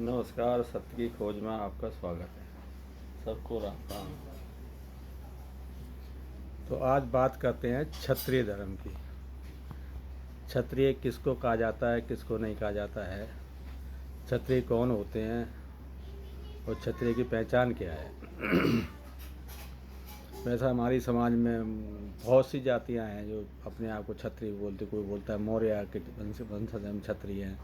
नमस्कार। सत्य की खोज में आपका स्वागत है। सबको राम राम। तो आज बात करते हैं क्षत्रिय धर्म की। क्षत्रिय किसको कहा जाता है, किसको नहीं कहा जाता है, क्षत्रिय कौन होते हैं और क्षत्रिय की पहचान क्या है। वैसा हमारी समाज में बहुत सी जातियां हैं जो अपने आप को क्षत्रिय बोलते। कोई बोलता है मौर्य के वंशज हम क्षत्रिय हैं,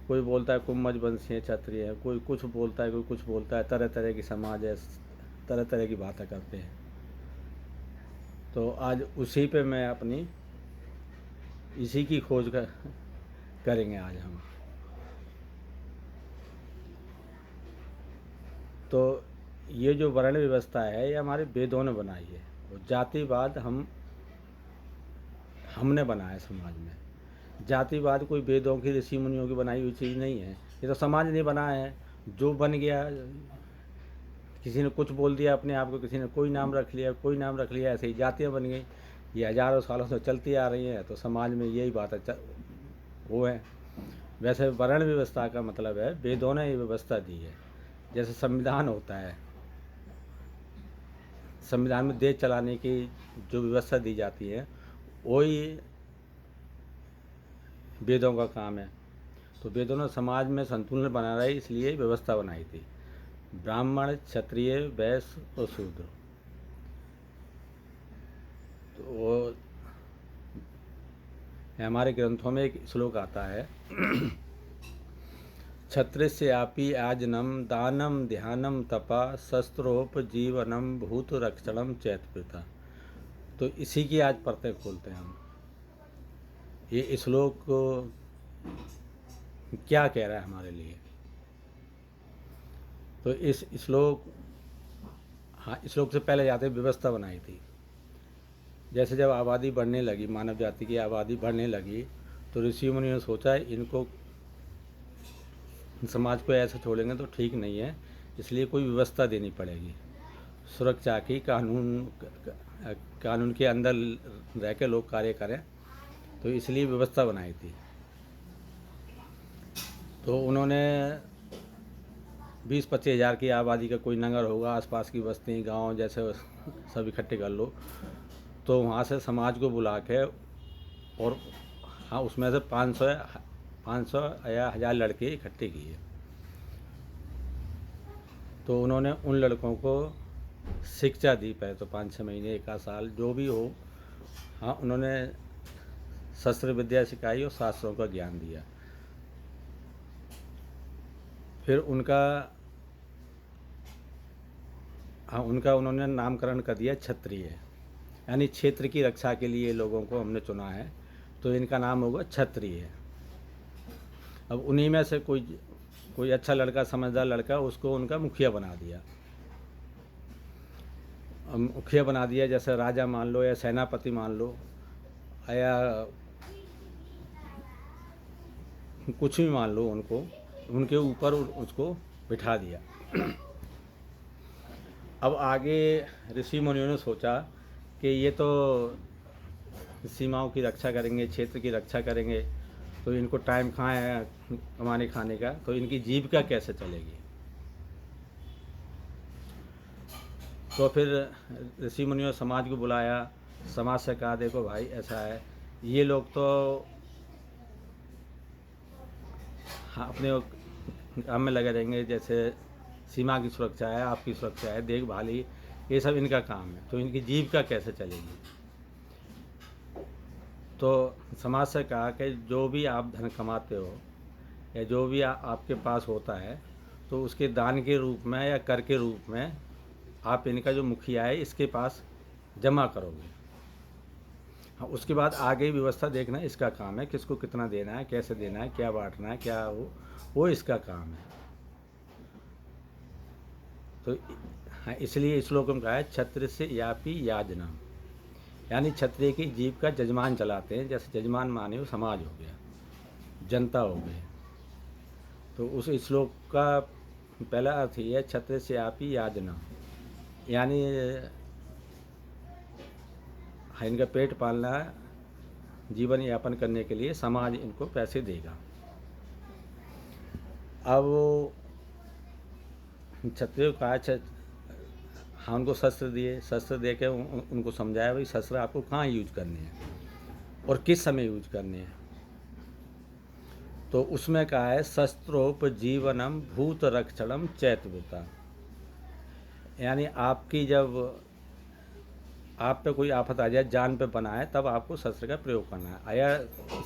कोई बोलता है कुंभज वंशीय क्षत्रिय है, कोई कुछ बोलता है, कोई कुछ बोलता है। तरह तरह की समाज है, तरह तरह की बातें करते हैं। तो आज उसी पे मैं अपनी इसी की खोज करेंगे आज हम। तो ये जो वर्ण व्यवस्था है ये हमारे वेदों ने बनाई है और जातिवाद हमने बनाया समाज में। जातिवाद कोई वेदों की ऋषि मुनियों की बनाई हुई चीज़ नहीं है, ये तो समाज ने बनाया है। जो बन गया, किसी ने कुछ बोल दिया अपने आप को, किसी ने कोई नाम रख लिया, कोई नाम रख लिया, ऐसे ही जातियाँ बन गई। ये हज़ारों सालों से चलती आ रही हैं। तो समाज में यही बात है वो है। वैसे वर्ण व्यवस्था का मतलब है वेदों ने ये व्यवस्था दी है। जैसे संविधान होता है, संविधान में देश चलाने की जो व्यवस्था दी जाती है वही वेदों का काम है। तो वेदों ने समाज में संतुलन बना रहे इसलिए व्यवस्था बनाई थी। ब्राह्मण, क्षत्रिय, वैश्य और शूद्र। तो वो हमारे ग्रंथों में एक श्लोक आता है क्षत्रियस्यापि आजनम दानम ध्यानम तपा शस्त्रोपजीवनम भूत रक्षणम चैतप्रथा। तो इसी की आज परतें खोलते हैं हम। ये श्लोक क्या कह रहा है हमारे लिए। तो इस श्लोक श्लोक से पहले जाते व्यवस्था बनाई थी। जैसे जब आबादी बढ़ने लगी, मानव जाति की आबादी बढ़ने लगी, तो ऋषि मुनियों ने सोचा इनको समाज को ऐसे छोड़ेंगे तो ठीक नहीं है, इसलिए कोई व्यवस्था देनी पड़ेगी। सुरक्षा की, कानून के अंदर रह के लोग कार्य करें, तो इसलिए व्यवस्था बनाई थी। तो उन्होंने 20-25 हज़ार की आबादी का कोई नगर होगा, आसपास की बस्ती गांव जैसे सब इकट्ठे कर लो। तो वहाँ से समाज को बुला के और उसमें से 500 या 1000 लड़के इकट्ठे किए। तो उन्होंने उन लड़कों को शिक्षा दी, पहले तो 5-6 महीने, 1 साल जो भी हो। उन्होंने शस्त्र विद्या सिखाई और शास्त्रों का ज्ञान दिया। फिर उनका उन्होंने नामकरण कर दिया क्षत्रिय, यानी क्षेत्र की रक्षा के लिए लोगों को हमने चुना है, तो इनका नाम होगा क्षत्रिय। अब उन्हीं में से कोई अच्छा लड़का, समझदार लड़का, उसको उनका मुखिया बना दिया। मुखिया बना दिया, जैसे राजा मान लो या सेनापति मान लो या कुछ भी मान लो, उनके ऊपर उसको बिठा दिया। अब आगे ऋषि मुनियों ने सोचा कि ये तो सीमाओं की रक्षा करेंगे, क्षेत्र की रक्षा करेंगे, तो इनको टाइम कहाँ है कमाने खाने का, तो इनकी जीविका कैसे चलेगी। तो फिर ऋषि मुनियों ने समाज को बुलाया, समाज से कहा देखो भाई ऐसा है, ये लोग तो अपने काम में लगे रहेंगे, जैसे सीमा की सुरक्षा है, आपकी सुरक्षा है, देखभाली, ये सब इनका काम है, तो इनकी जीविका कैसे चलेगी। तो समाज से कहा कि जो भी आप धन कमाते हो या जो भी आपके पास होता है, तो उसके दान के रूप में या कर के रूप में आप इनका जो मुखिया है इसके पास जमा करोगे। उसके बाद आगे व्यवस्था देखना इसका काम है, किसको कितना देना है, कैसे देना है, क्या बांटना है, क्या वो इसका काम है। तो इसलिए इस श्लोक में कहा है क्षत्रिय से यापी याजना, यानी क्षत्रिय की जीव का जजमान चलाते हैं। जैसे जजमान माने वो समाज हो गया, जनता हो गई। तो उस श्लोक का पहला अर्थ ही है क्षत्रिय से यापी याजना, यानी इनका पेट पालना, जीवन यापन करने के लिए समाज इनको पैसे देगा। अब क्षत्रिय को कहा हाँ, उनको शस्त्र दिए, शस्त्र दे के उनको समझाया भाई शस्त्र आपको कहाँ यूज करने हैं और किस समय यूज करने हैं। तो उसमें कहा है शस्त्रोपजीवनम भूत रक्षणम चैतव्यता, यानी आपकी जब आप पे कोई आफत आ जाए, जान पे बना है, तब आपको शस्त्र का प्रयोग करना है। आया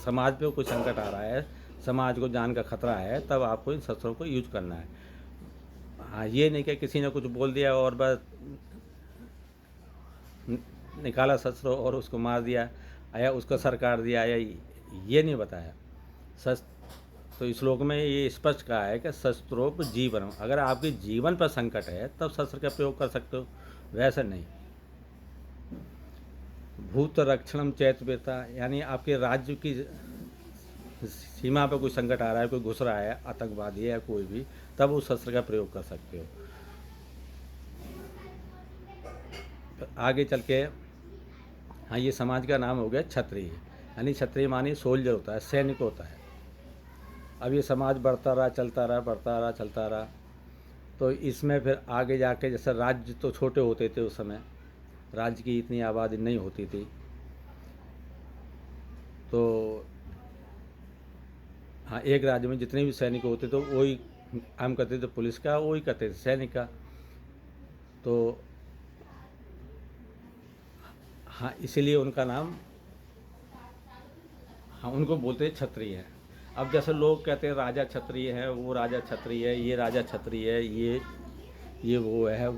समाज पे कोई संकट आ रहा है, समाज को जान का खतरा है, तब आपको इन शस्त्रों को यूज करना है। हाँ, ये नहीं कि किसी ने कुछ बोल दिया और बस निकाला शस्त्र और उसको मार दिया या उसका सर काट दिया, या ये नहीं बताया। शस्त्र तो इस श्लोक में ये स्पष्ट कहा है कि शस्त्रोप जीवन, अगर आपके जीवन पर संकट है तब शस्त्र का प्रयोग कर सकते हो, वैसे नहीं। भूत रक्षणम चैतव्यता, यानी आपके राज्य की सीमा पर कोई संकट आ रहा है, कोई घुस रहा है, आतंकवादी है या कोई भी, तब उस शस्त्र का प्रयोग कर सकते हो। आगे चल के हाँ, ये समाज का नाम हो गया क्षत्रिय, यानी क्षत्रिय मानी सोल्जर होता है, सैनिक होता है। अब ये समाज बढ़ता रहा, चलता रहा, बढ़ता रहा, चलता रहा, तो इसमें फिर आगे जाके जैसे राज्य तो छोटे होते थे उस समय, राज्य की इतनी आबादी नहीं होती थी, तो हाँ, एक राज्य में जितने भी सैनिक होते तो वही काम करते थे, पुलिस का वही करते थे, सैनिक का। तो हाँ, इसीलिए उनका नाम, हाँ, उनको बोलते हैं क्षत्रिय है। अब जैसे लोग कहते हैं राजा क्षत्रिय है, वो राजा क्षत्रिय है, ये राजा क्षत्रिय है, ये वो है।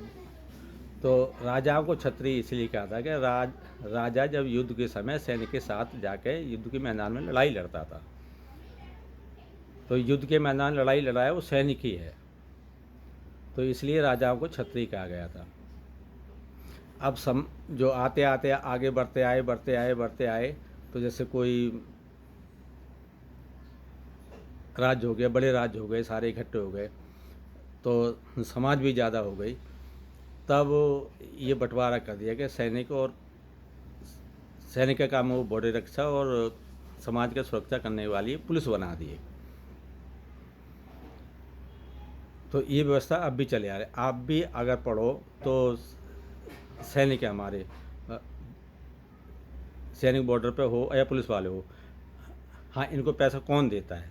तो राजाओं को क्षत्रिय इसलिए कहा था कि राजा जब युद्ध के समय सैनिक के साथ जाके युद्ध के मैदान में लड़ाई लड़ता था, तो युद्ध के मैदान लड़ाई लड़ाया वो सैनिक ही है, तो इसलिए राजाओं को क्षत्रिय कहा गया था। अब जो आते आते आगे बढ़ते आए, तो जैसे कोई राज्य हो गया, बड़े राज्य हो गए, सारे इकट्ठे हो गए, तो समाज भी ज़्यादा हो गई, तब ये बंटवारा कर दिया कि सैनिक का काम वो बॉर्डर रक्षा और समाज का सुरक्षा करने वाली पुलिस बना दिए। तो ये व्यवस्था अब भी चले आ रही है। आप भी अगर पढ़ो तो सैनिक है हमारे, सैनिक बॉर्डर पे हो या पुलिस वाले हो, हाँ, इनको पैसा कौन देता है?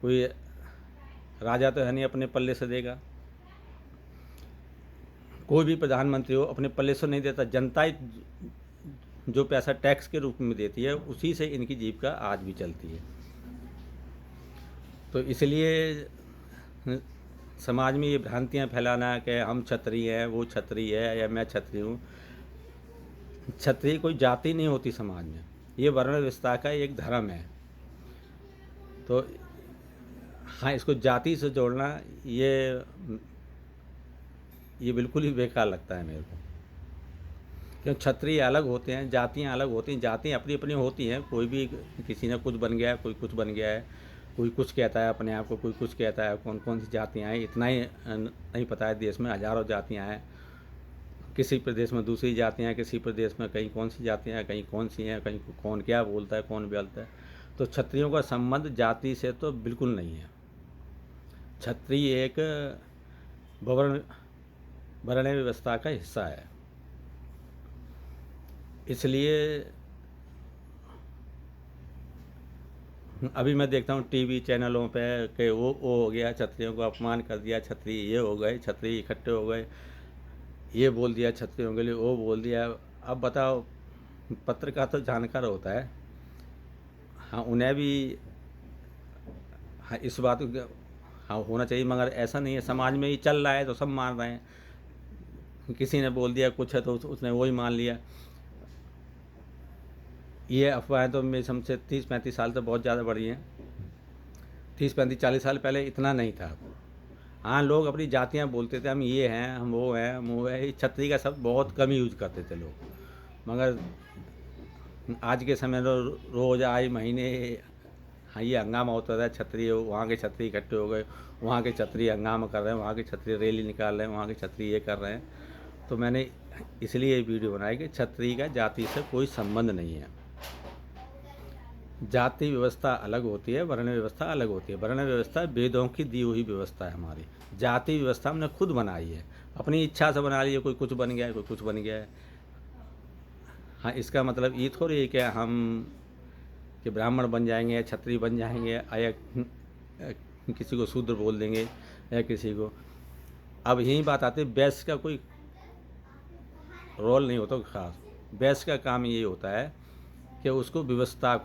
कोई राजा तो है नहीं अपने पल्ले से देगा, कोई भी प्रधानमंत्री हो अपने पल्ले से नहीं देता, जनता ही जो पैसा टैक्स के रूप में देती है, उसी से इनकी जीविका आज भी चलती है। तो इसलिए समाज में ये भ्रांतियाँ फैलाना कि हम क्षत्रिय हैं, वो क्षत्रिय है या मैं क्षत्रिय हूँ। क्षत्रिय कोई जाति नहीं होती समाज में, ये वर्ण व्यवस्था का एक धर्म है। तो हाँ, इसको जाति से जोड़ना ये बिल्कुल ही बेकार लगता है मेरे को, क्योंकि क्षत्रिय अलग होते हैं, जातियाँ अलग होती हैं, जातियाँ अपनी अपनी होती हैं। कोई भी किसी ने कुछ बन गया है, कोई कुछ बन गया है, कोई कुछ कहता है अपने आप को, कोई कुछ कहता है। कौन कौन सी जातियाँ हैं इतना ही नहीं पता है। देश में हज़ारों जातियाँ हैं, किसी प्रदेश में दूसरी जातियाँ हैं, किसी प्रदेश में कहीं कौन सी जातियाँ हैं, कहीं कौन सी हैं, कहीं कौन क्या बोलता है, कौन बोलता है। तो क्षत्रियों का संबंध जाति से तो बिल्कुल नहीं है। क्षत्रिय एक वर्ण व्यवस्था का हिस्सा है। इसलिए अभी मैं देखता हूँ टीवी चैनलों पे कि वो हो गया, क्षत्रियों को अपमान कर दिया, क्षत्रिय ये हो गए, क्षत्रिय इकट्ठे हो गए, ये बोल दिया क्षत्रियों के लिए, वो बोल दिया। अब बताओ, पत्रकार तो जानकार होता है, हाँ, उन्हें भी हाँ इस बात को हाँ होना चाहिए, मगर ऐसा नहीं है। समाज में ही चल रहा है तो सब मान रहे हैं। किसी ने बोल दिया कुछ है तो उसने वही मान लिया। ये अफवाहें तो मेरी समझ से 30-35 साल से बहुत ज़्यादा बढ़ी हैं। 30-35-40 साल पहले इतना नहीं था। हाँ, लोग अपनी जातियाँ बोलते थे, हम ये हैं, हम वो हैं, हम वो है। क्षत्रिय का शब्द बहुत कम यूज करते थे लोग, मगर आज के समय रोज़ आए महीने हाँ ये हंगामा होता था। क्षत्रिय वहाँ के क्षत्रिय इकट्ठे हो गए, वहाँ के क्षत्रिय हंगामा कर रहे हैं, वहाँ के क्षत्रिय रैली निकाल रहे हैं, वहाँ के क्षत्रिय ये कर रहे हैं। तो मैंने इसलिए ये वीडियो बनाई कि क्षत्रिय का जाति से कोई संबंध नहीं है। जाति व्यवस्था अलग होती है, वर्ण व्यवस्था अलग होती है। वर्ण व्यवस्था वेदों की दी हुई व्यवस्था है हमारी। जाति व्यवस्था हमने खुद बनाई है, अपनी इच्छा से बना ली है। कोई कुछ बन गया है, कोई कुछ बन गया है। हाँ, इसका मतलब ये थोड़ी है कि हम कि ब्राह्मण बन जाएंगे या क्षत्रिय बन जाएंगे या किसी को शूद्र बोल देंगे या किसी को। अब यही बात आती है, वैश्य का कोई रोल नहीं होता खास। वैश्य का काम ये होता है कि उसको व्यवस्था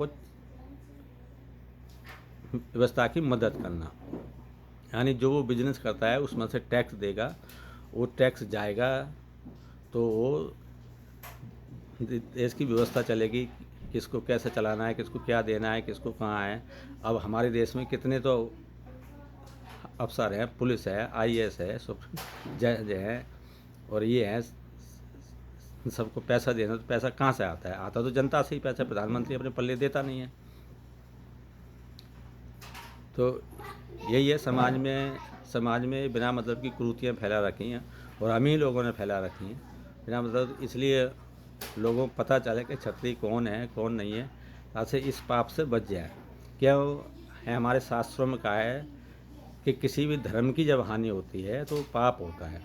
की मदद करना। यानी जो वो बिजनेस करता है उसमें से टैक्स देगा, वो टैक्स जाएगा तो वो देश की व्यवस्था चलेगी, किसको कैसे चलाना है, किसको क्या देना है, किसको कहाँ है। अब हमारे देश में कितने तो अफसर हैं, पुलिस है, आईएएस है, जज हैं और ये हैं, सबको पैसा देना। तो पैसा कहाँ से आता है? आता तो जनता से ही पैसा, प्रधानमंत्री अपने पल्ले देता नहीं है। तो यही है, समाज में बिना मतलब की कुरीतियाँ फैला रखी हैं और हम ही लोगों ने फैला रखी हैं बिना मतलब। इसलिए लोगों को पता चले कि क्षत्रिय कौन है कौन नहीं है, ताकि इस पाप से बच जाए। क्या है, हमारे शास्त्रों में कहा है कि किसी भी धर्म की जब हानि होती है तो पाप होता है।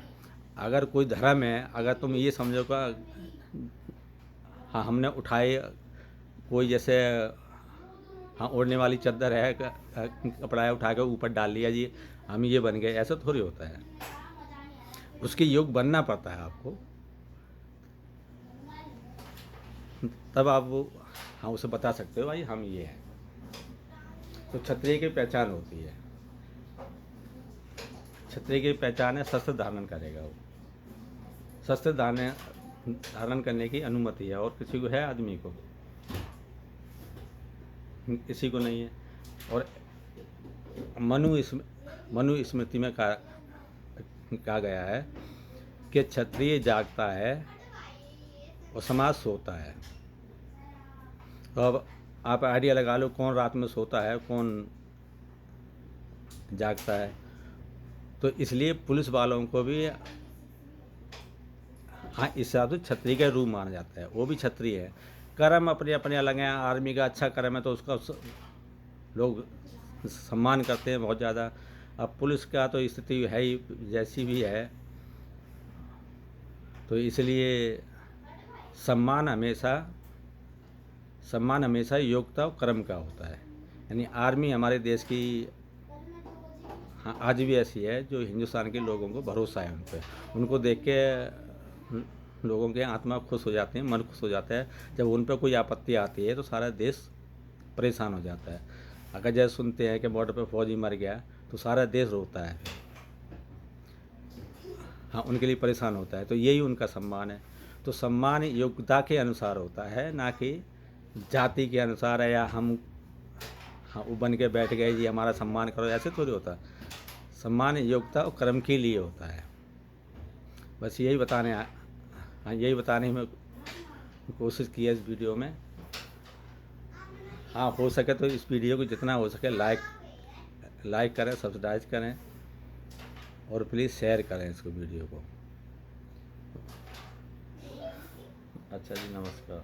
अगर कोई धर्म है, अगर तुम ये समझो का हाँ हमने उठाए कोई, जैसे हाँ ओढ़ने वाली चादर है, कपड़ा है, उठा के ऊपर डाल लिया जी हम ये बन गए, ऐसा थोड़ी होता है। उसके योग बनना पड़ता है आपको, तब आप वो हाँ उसे बता सकते हो भाई हम ये हैं। तो क्षत्रिय की पहचान होती है, क्षत्रिय की पहचान है शस्त्र धारण करेगा। वो शस्त्र धारण करने की अनुमति है, और किसी को है? आदमी को किसी को नहीं है। और मनु स्मृति में कहा गया है कि क्षत्रिय जागता है और समाज सोता है। तो अब आप आइडिया लगा लो, कौन रात में सोता है, कौन जागता है। तो इसलिए पुलिस वालों को भी हाँ इस हिसाब से क्षत्रिय का रूप माना जाता है। वो भी क्षत्रिय है, कर्म अपने अपने अलग हैं। आर्मी का अच्छा कर्म है तो उसका लोग सम्मान करते हैं बहुत ज़्यादा। अब पुलिस का तो स्थिति है ही जैसी भी है, तो इसलिए सम्मान हमेशा योग्यता और कर्म का होता है। यानी आर्मी हमारे देश की हाँ आज भी ऐसी है, जो हिंदुस्तान के लोगों को भरोसा है उन पर। उनको देख के लोगों के आत्मा खुश हो जाते हैं, मन खुश हो जाता है। जब उन पर कोई आपत्ति आती है तो सारा देश परेशान हो जाता है। अगर जैसे सुनते हैं कि बॉर्डर पर फौजी मर गया तो सारा देश रोता है, हाँ उनके लिए परेशान होता है। तो यही उनका सम्मान है। तो सम्मान योग्यता के अनुसार होता है, ना कि जाति के अनुसार है, या हम हाँ वो बन के बैठ गए जी हमारा सम्मान करो, ऐसे थोड़ी होता। सम्मान योग्यता और कर्म के लिए होता है। बस यही बताने में कोशिश की है इस वीडियो में। हाँ हो सके तो इस वीडियो को जितना हो सके लाइक करें, सब्सक्राइब करें और प्लीज़ शेयर करें इसको वीडियो को। अच्छा जी, नमस्कार।